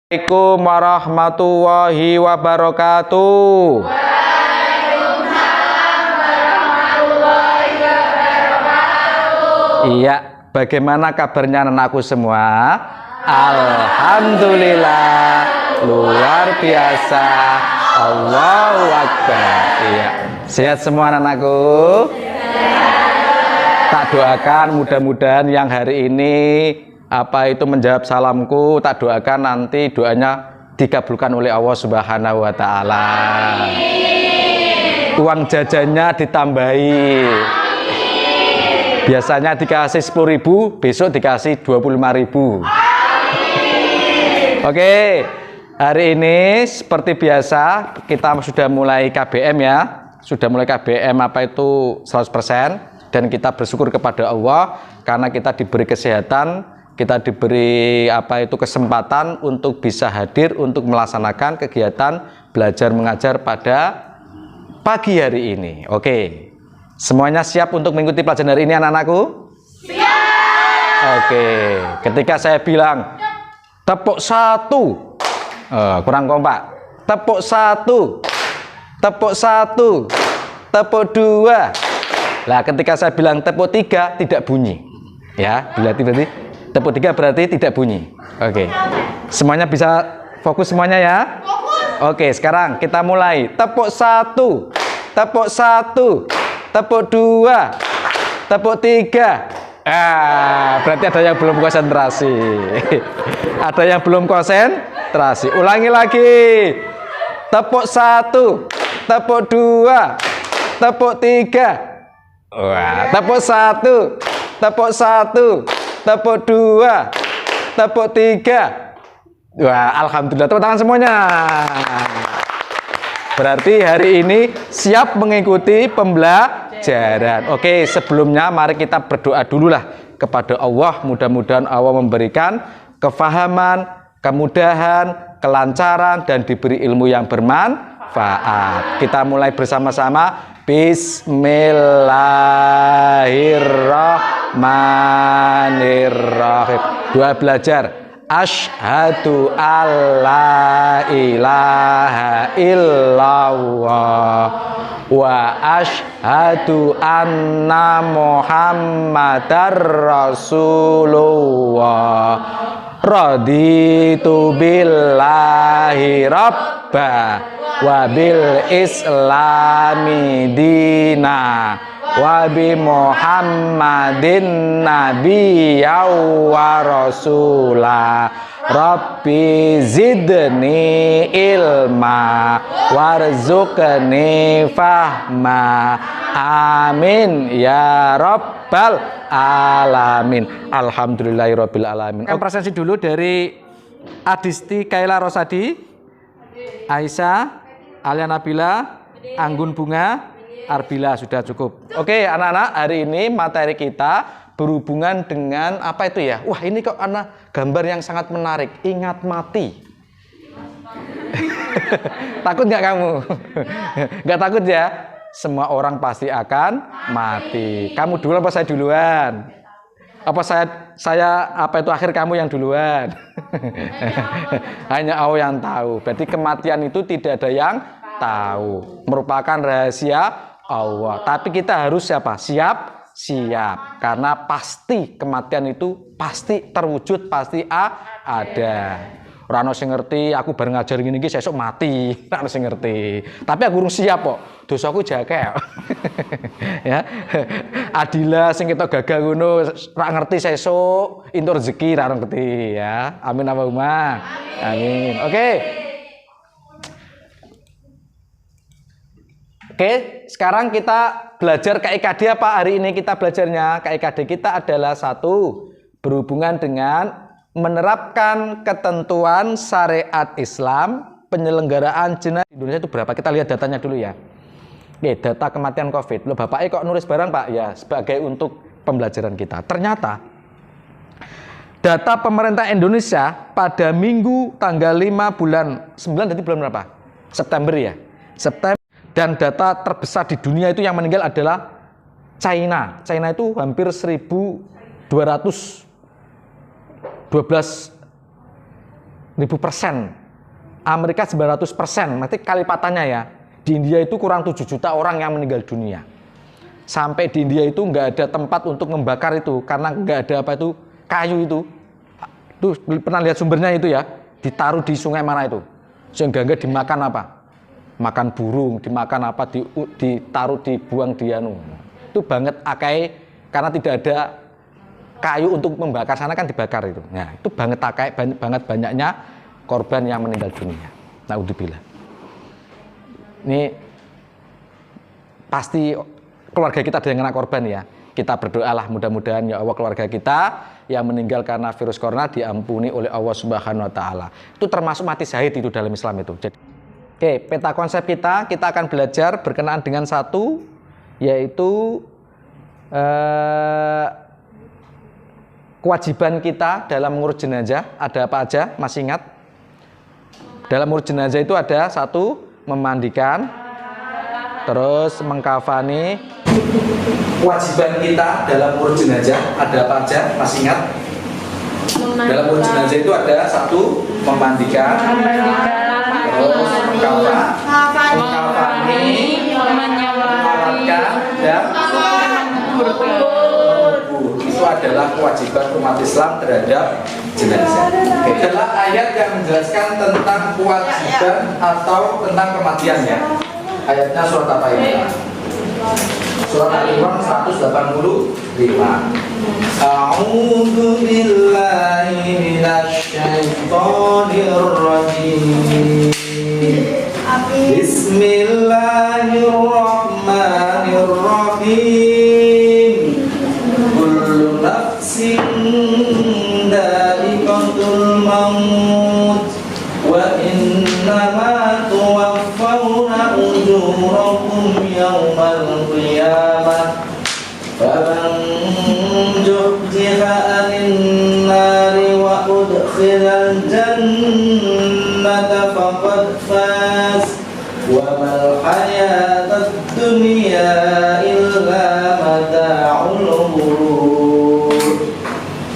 Assalamualaikum warahmatullahi wabarakatuh. Waalaikumsalam warahmatullahi wabarakatuh. Iya, bagaimana kabarnya anakku semua? Alhamdulillah, luar biasa. Allahu Akbar. Iya, sehat semua anakku. Tak doakan mudah-mudahan yang hari ini menjawab salamku, tak doakan nanti doanya dikabulkan oleh Allah Subhanahu wa taala. Uang jajannya ditambahi. Biasanya dikasih 10.000, besok dikasih 25.000. Oke, hari ini seperti biasa kita sudah mulai KBM ya. Sudah mulai KBM 100%, dan kita bersyukur kepada Allah karena kita diberi kesehatan. Kita diberi kesempatan untuk bisa hadir untuk melaksanakan kegiatan belajar mengajar pada pagi hari ini. Oke, semuanya siap untuk mengikuti pelajaran hari ini anak-anakku? Siap. Oke, ketika saya bilang tepuk 1, kurang kompak. Tepuk 1, tepuk 1, tepuk 2. Nah, ketika saya bilang tepuk 3 tidak bunyi. Ya, berarti tepuk 3 berarti tidak bunyi. Oke. Semuanya bisa fokus semuanya ya? Fokus. Oke, sekarang kita mulai. Tepuk 1, tepuk 1, tepuk 2, tepuk 3. Berarti ada yang belum konsentrasi. Ada yang belum konsentrasi. Ulangi lagi. Tepuk 1, tepuk 2, tepuk 3. Tepuk 1, tepuk 1, tepuk 2, tepuk 3. Alhamdulillah, tepuk tangan semuanya. Berarti hari ini siap mengikuti pembelajaran. Oke, sebelumnya mari kita berdoa dululah kepada Allah. Mudah-mudahan Allah memberikan kefahaman, kemudahan, kelancaran, dan diberi ilmu yang bermanfaat. Kita mulai bersama-sama. Bismillahirrahmanirrahim. Doa belajar. Asyhadu alla ilaha illallah wa asyhadu anna muhammadar rasulullah. Raditu billahi rabba wa bil islami dina wa bi muhammadin nabiyya wa rasula. Rabbi zidni ilma warzuqni fahma. Amin ya rabbal alamin. Alhamdulillahirabbil alamin. Presensi dulu dari Adisti Kaila Rosadi, Aisyah, Alia Nabila, Anggun Bunga, Arbila. Sudah cukup. Oke anak-anak, hari ini materi kita berhubungan dengan apa itu ya? Wah, ini kok anak gambar yang sangat menarik. Ingat mati. Takut nggak kamu? Nggak takut ya? Semua orang pasti akan mati. Kamu duluan apa saya duluan? Apa saya akhir kamu yang duluan? Hanya Allah yang tahu. Berarti kematian itu tidak ada yang tahu. Merupakan rahasia Allah. Tapi kita harus siapa? Siap. Karena pasti kematian itu pasti terwujud, pasti ada. Ora ono sing ngerti aku bareng ngajar ngene iki sesuk mati, ora ono sing ngerti. Tapi aku urung siap kok. Dosaku jakel. Ya. Adila sing kita gagal ngono ora ngerti sesuk entuk rezeki ora ngerti ya. Amin Allahumma. Amin. Oke, sekarang kita belajar KIKD apa hari ini kita belajarnya? KIKD kita adalah berhubungan dengan menerapkan ketentuan syariat Islam penyelenggaraan jenazah di Indonesia itu berapa? Kita lihat datanya dulu ya. Oke, data kematian COVID. Loh, Bapak kok nulis barang Pak? Ya, sebagai untuk pembelajaran kita. Ternyata data pemerintah Indonesia pada Minggu tanggal 5 bulan 9 jadi bulan berapa? September ya. September. Dan data terbesar di dunia itu yang meninggal adalah China. China itu hampir 1.212 1000%. Amerika 900%, nanti kali lipatannya ya. Di India itu kurang 7 juta orang yang meninggal dunia. Sampai di India itu nggak ada tempat untuk membakar itu, karena nggak ada apa itu, kayu itu. Tuh pernah lihat sumbernya itu ya, ditaruh di sungai mana itu. Sehingga nggak dimakan apa? Makan burung, dimakan apa, ditaruh, dibuang di anu. Itu banget akai, karena tidak ada kayu untuk membakar, sana kan dibakar itu. Nah, itu banget akai, banget banyaknya korban yang meninggal dunia. Naudzubillah. Ini pasti keluarga kita ada yang kena korban ya. Kita berdoalah mudah-mudahan ya Allah keluarga kita yang meninggal karena virus corona diampuni oleh Allah Subhanahu wa taala. Itu termasuk mati syahid itu dalam Islam itu. Jadi, oke, peta konsep kita akan belajar berkenaan dengan satu, yaitu kewajiban kita dalam mengurus jenazah. Ada apa aja? Masih ingat? Dalam mengurus jenazah itu ada satu, memandikan, terus mengkafani. Kewajiban kita dalam mengurus jenazah ada apa aja? Masih ingat? Dalam mengurus jenazah itu ada satu, memandikan, terus mengkafani, menyolatkan, dan itu adalah kewajiban umat Islam terhadap jenazah. Adalah ayat yang menjelaskan tentang kewajiban atau tentang kematiannya. Ayatnya surat apa ini? Surat Al-Imran 185. A'udzu billahi minasy syaithanir rajim. Bismillahirrahmanirrahim. Kullu nafsin dha'iqatul maut wa innama tuwaffawna ujurakum yawmal qiyamah faman zuhziha 'anil nari wa udkhilal jannata faqad faz wa mal hayatud dunya illa mata'ul ghurur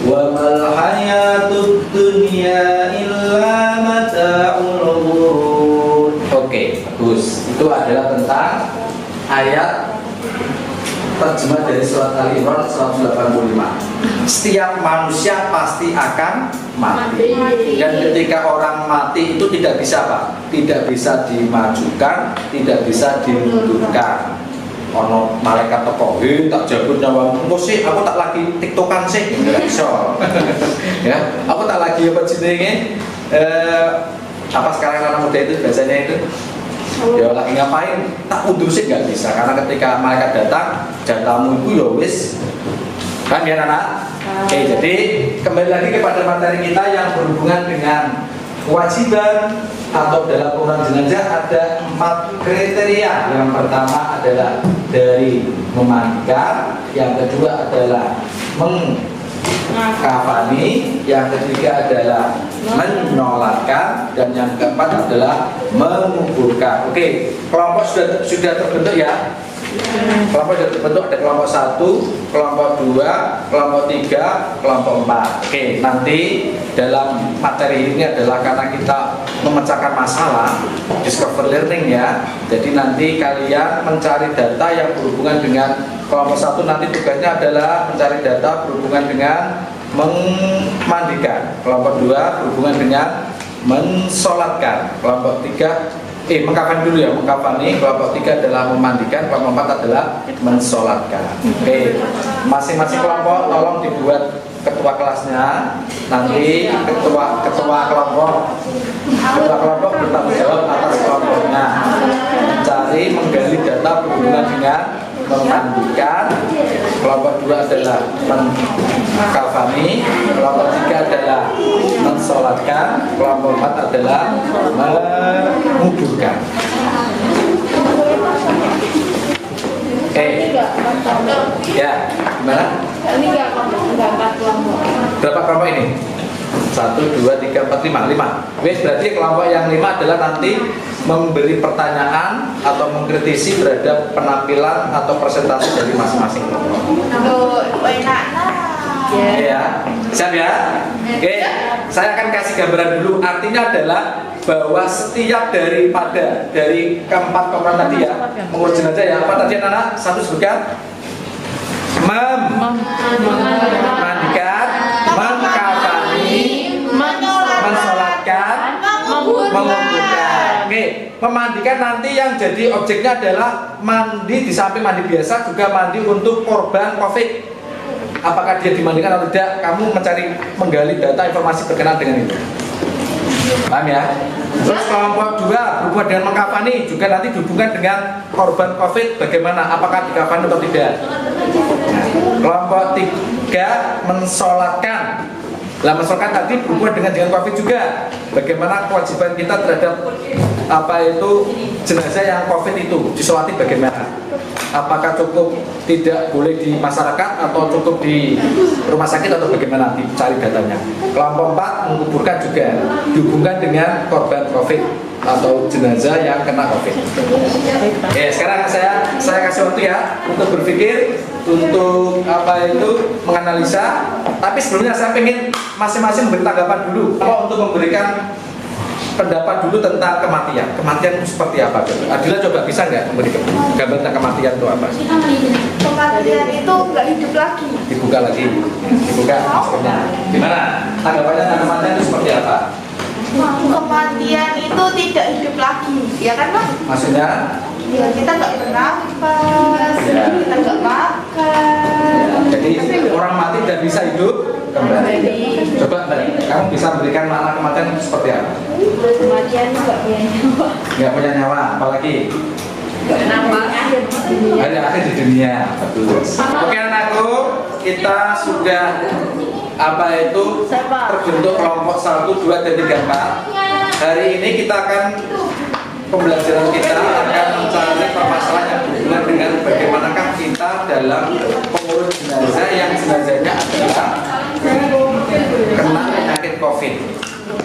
wa mal hayatud dunya illa mata'ul ghurur. Oke, bagus. Itu adalah tentang ayat terjemah dari surat Al-Imran 185. Setiap manusia pasti akan mati. Dan ketika orang mati itu tidak bisa Pak, tidak bisa dimajukan, tidak bisa dimundurkan. Ono malaikat teko, tak jabut nyawamu sih, aku tak lagi tiktokan sih, enggak bisa. Ya, aku tak lagi apa jenenge? Apa sekarang anak muda itu biasanya itu? Ya lagi ngapain? Tak undur sih nggak bisa, karena ketika malaikat datang, jatamu itu ya wis kan biar anak. Oke, jadi kembali lagi kepada materi kita yang berhubungan dengan kewajiban atau dalam pengurusan jenazah ada 4 kriteria. Yang pertama adalah dari memandikan, yang kedua adalah mengkafani, yang ketiga adalah menyolatkan, dan yang keempat adalah menguburkan. Oke, kelompok sudah terbentuk ya. Kelompok sudah terbentuk, ada kelompok 1, kelompok 2, kelompok 3, kelompok 4. Oke, nanti dalam materi ini adalah karena kita memecahkan masalah, discover learning ya. Jadi nanti kalian mencari data yang berhubungan dengan kelompok 1, nanti tugasnya adalah mencari data berhubungan dengan memandikan. Kelompok 2 berhubungan dengan mensolatkan. Kelompok 3 mengkafani dulu ya, mengkafani. Kelompok 3 adalah memandikan, kelompok 4 adalah mensolatkan. Oke, masing-masing kelompok tolong dibuat ketua kelasnya. Nanti ketua kelompok bertanggung jawab atas kelompoknya, mencari menggali data berhubungan dengan memandikan. Kelompok 2 adalah mengkafani, kelompok 3 adalah mensolatkan, kelompok 4 adalah menguburkan. Ya, gimana? Ini enggak kelompok. Berapa kelompok ini? 1, 2, 3, 4, 5. Wes, berarti kelompok yang 5 adalah nanti memberi pertanyaan atau mengkritisi terhadap penampilan atau presentasi dari masing-masing kelompok. Enak. Ya, Siap ya? Oke, saya akan kasih gambaran dulu. Artinya adalah bahwa setiap dari keempat komponen tadi ya, mengurus jenazah ya. Apa tadi anak-anak? Satu sebutkan. Memandikan, mengkafani, mensolatkan, menguburkan. Oke, memandikan nanti yang jadi objeknya adalah mandi, di samping mandi biasa juga mandi untuk korban COVID. Apakah dia dimandikan atau tidak? Kamu menggali data informasi berkenaan dengan itu. Paham ya? Terus kelompok 2 berhubungan dengan mengkafani juga nanti dihubungkan dengan korban COVID. Bagaimana? Apakah dikafani atau tidak? Nah, kelompok 3 mensolatkan. Lah mensolatkan tadi berhubungan dengan COVID juga. Bagaimana kewajiban kita terhadap jenazah yang COVID itu disolati bagaimana? Apakah cukup tidak boleh di masyarakat atau cukup di rumah sakit atau bagaimana? Dicari datanya. Kelompok 4 menguburkan juga dihubungkan dengan korban COVID atau jenazah yang kena COVID. Oke, sekarang saya kasih waktu ya untuk berpikir, untuk menganalisa. Tapi sebelumnya saya ingin masing-masing memberi tanggapan dulu. Untuk memberikan pendapat dulu tentang kematian. Kematian itu seperti apa? Adila coba bisa nggak memberi gambar tentang kematian itu apa? Kematian itu nggak hidup lagi. Dibuka lagi. Dibuka maksudnya. Gimana? Tanggapannya tentang kematian itu seperti apa? Kematian itu tidak hidup lagi, ya kan Pak? Maksudnya? Ya, kita nggak bernafas, kita nggak makan. Jadi orang mati tidak bisa hidup kembali. Coba kamu bisa memberikan makna kematian itu seperti apa? Kematian nggak punya nyawa. Nggak punya nyawa, apalagi? Kenapa? Ada akhir di dunia. Betul. Oke anakku, kita sudah terbentuk kelompok 1, 2, dan 3, 4. Hari ini kita akan pembelajaran kita akan mencari permasalahan yang berhubungan dengan bagaimanakah kita dalam pengurus jenazah yang jenazahnya adalah kena penyakit COVID.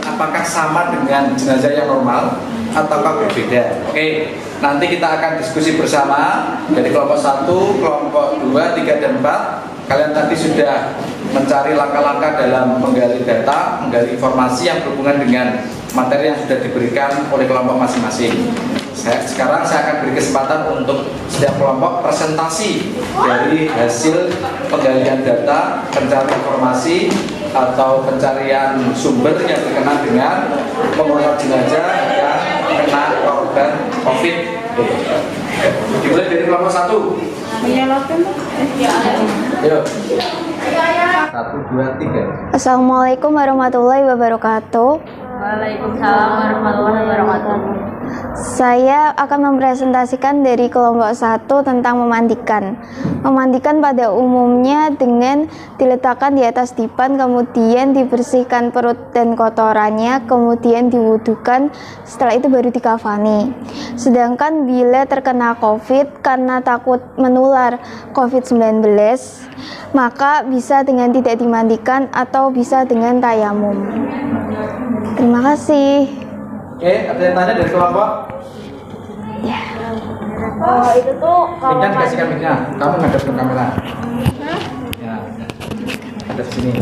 Apakah sama dengan jenazah yang normal ataukah berbeda? Oke, nanti kita akan diskusi bersama dari kelompok 1, kelompok 2, 3, dan 4. Kalian tadi sudah mencari langkah-langkah dalam menggali data, menggali informasi yang berhubungan dengan materi yang sudah diberikan oleh kelompok masing-masing. Sekarang saya akan beri kesempatan untuk setiap kelompok presentasi dari hasil penggalian data, pencarian informasi atau pencarian sumber yang berkenaan dengan pengurusan jenazah yang kena korban COVID. Dimulai dari kelompok 1. Ayo. 1, 2, 3. Assalamualaikum warahmatullahi wabarakatuh. Waalaikumsalam warahmatullahi wabarakatuh. Saya akan mempresentasikan dari kelompok 1 tentang memandikan. Memandikan pada umumnya dengan diletakkan di atas dipan, kemudian dibersihkan perut dan kotorannya, kemudian diwudukan, setelah itu baru dikafani. Sedangkan bila terkena COVID karena takut menular COVID-19, maka bisa dengan tidak dimandikan atau bisa dengan tayamum. Terima kasih. Oke, ada yang tanya dari kelompok? Ya. Itu tuh kalau Ingat kasihkan mic-nya. Kamu ngadep ke kamera. Ya. Ada sini.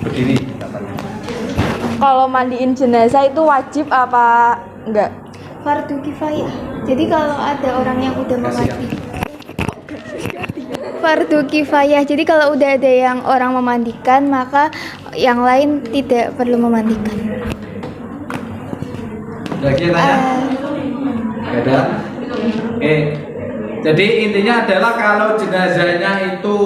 Berdiri katanya. kalau mandiin jenazah itu wajib apa enggak? Fardu kifayah. Jadi kalau ada orang yang udah Kasihkan. memandi, fardu kifayah. Jadi kalau udah ada yang orang memandikan, maka yang lain tidak perlu memandikan. Lagi yang tanya? Gak ada? Oke. Jadi intinya adalah kalau jenazahnya itu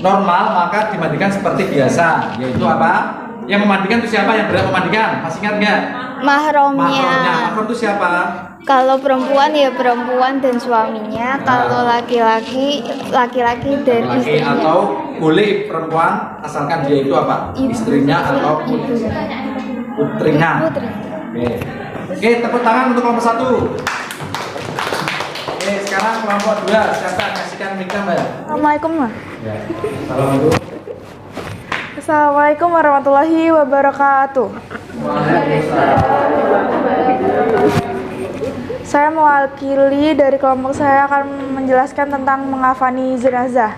normal maka dimandikan seperti biasa. Yaitu apa? Yang memandikan itu siapa? Yang berhak memandikan? Masih ingat nggak? Mahromnya. Mahram itu siapa? Kalau perempuan ya perempuan dan suaminya. Kalau laki-laki, laki-laki dan Laki istrinya. atau boleh perempuan asalkan dia itu apa? Istrinya atau putrinya. Putri. Oke, tepuk tangan untuk kelompok 1. Oke, sekarang kelompok 2. Siapa yang kasihkan mic-nya, Mbak? Assalamualaikum. Ya. Assalamualaikum. Assalamualaikum warahmatullahi wabarakatuh. Saya mewakili dari kelompok saya akan menjelaskan tentang mengafani jenazah.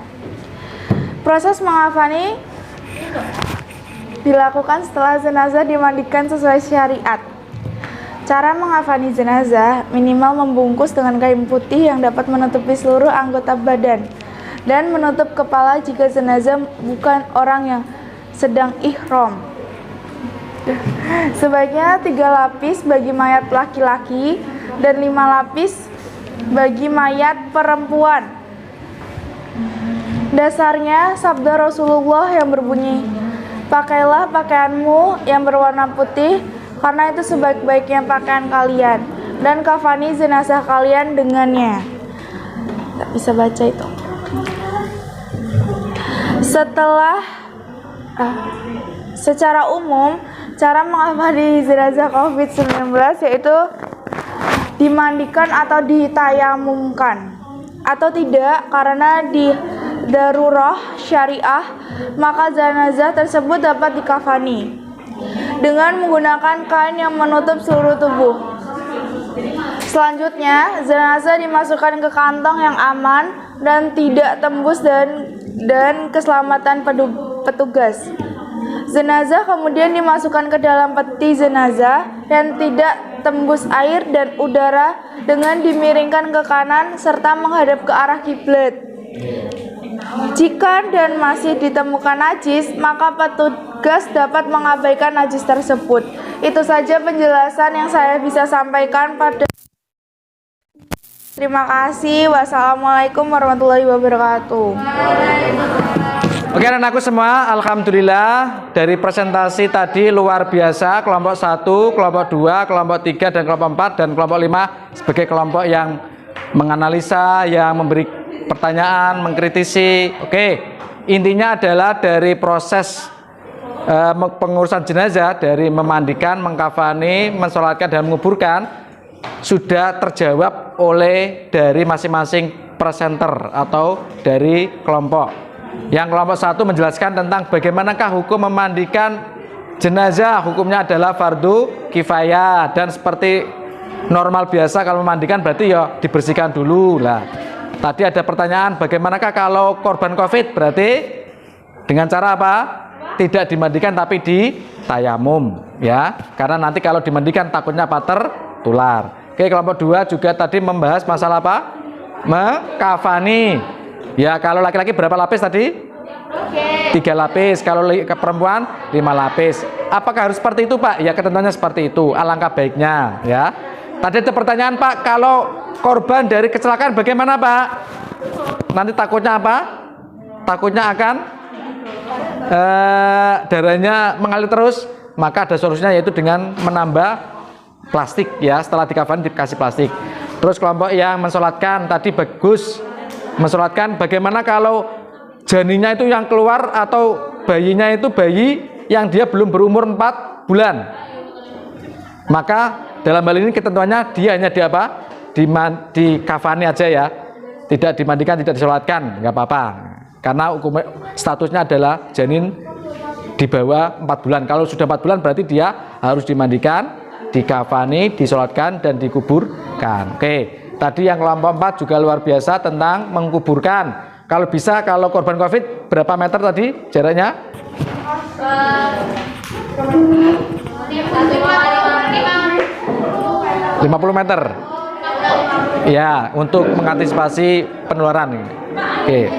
Proses mengafani dilakukan setelah jenazah dimandikan sesuai syariat. Cara mengkafani jenazah minimal membungkus dengan kain putih yang dapat menutupi seluruh anggota badan dan menutup kepala jika jenazah bukan orang yang sedang ihram. Sebaiknya 3 lapis bagi mayat laki-laki dan 5 lapis bagi mayat perempuan. Dasarnya sabda Rasulullah yang berbunyi, "Pakailah pakaianmu yang berwarna putih, karena itu sebaik-baiknya pakaian kalian, dan kafani jenazah kalian dengannya." Tak bisa baca itu. Secara umum, cara mengkafani jenazah COVID-19 yaitu dimandikan atau ditayamumkan, atau tidak karena di darurah syariah, maka jenazah tersebut dapat dikafani dengan menggunakan kain yang menutup seluruh tubuh. Selanjutnya, jenazah dimasukkan ke kantong yang aman dan tidak tembus dan keselamatan petugas. Jenazah kemudian dimasukkan ke dalam peti jenazah yang tidak tembus air dan udara dengan dimiringkan ke kanan serta menghadap ke arah kiblat. Jika dan masih ditemukan najis, maka petugas dapat mengabaikan najis tersebut. Itu saja penjelasan yang saya bisa sampaikan pada. Terima kasih. Wassalamualaikum warahmatullahi wabarakatuh. Oke anak-anakku semua, alhamdulillah dari presentasi tadi luar biasa. Kelompok 1, kelompok 2, kelompok 3, dan kelompok 4 dan kelompok 5 sebagai kelompok yang menganalisa, yang memberi pertanyaan, mengkritisi. Oke, intinya adalah dari proses pengurusan jenazah, dari memandikan, mengkafani, mensolatkan dan menguburkan sudah terjawab oleh dari masing-masing presenter atau dari kelompok. Yang kelompok 1 menjelaskan tentang bagaimanakah hukum memandikan jenazah. Hukumnya adalah fardu kifayah, dan seperti normal biasa kalau memandikan berarti ya dibersihkan dulu lah. Tadi ada pertanyaan bagaimanakah kalau korban COVID, berarti dengan cara apa? Tidak dimandikan tapi ditayamum ya, karena nanti kalau dimandikan takutnya apa? Tertular. Oke, kelompok 2 juga tadi membahas masalah apa? Mengkafani. Ya, kalau laki-laki berapa lapis tadi? 3 lapis. Kalau ke perempuan 5 lapis. Apakah harus seperti itu, Pak? Ya, ketentuannya seperti itu. Alangkah baiknya, ya. Tadi ada pertanyaan, Pak, kalau korban dari kecelakaan bagaimana, Pak? Nanti takutnya apa? Takutnya akan darahnya mengalir terus. Maka ada solusinya, yaitu dengan menambah plastik, ya. Setelah dikafani dikasih plastik. Terus kelompok yang mensolatkan tadi bagus. Mensolatkan bagaimana kalau janinnya itu yang keluar atau bayinya itu bayi yang dia belum berumur 4 bulan. Maka dalam hal ini ketentuannya dia hanya dikafani aja ya, tidak dimandikan, tidak disolatkan, nggak apa-apa. Karena hukum statusnya adalah janin di bawah 4 bulan. Kalau sudah 4 bulan berarti dia harus dimandikan, dikafani, disolatkan dan dikuburkan. Oke. Tadi yang kelompok 4 juga luar biasa tentang mengkuburkan. Kalau bisa, kalau korban COVID berapa meter tadi jaraknya? 50 meter. Ya, untuk mengantisipasi penularan. Oke.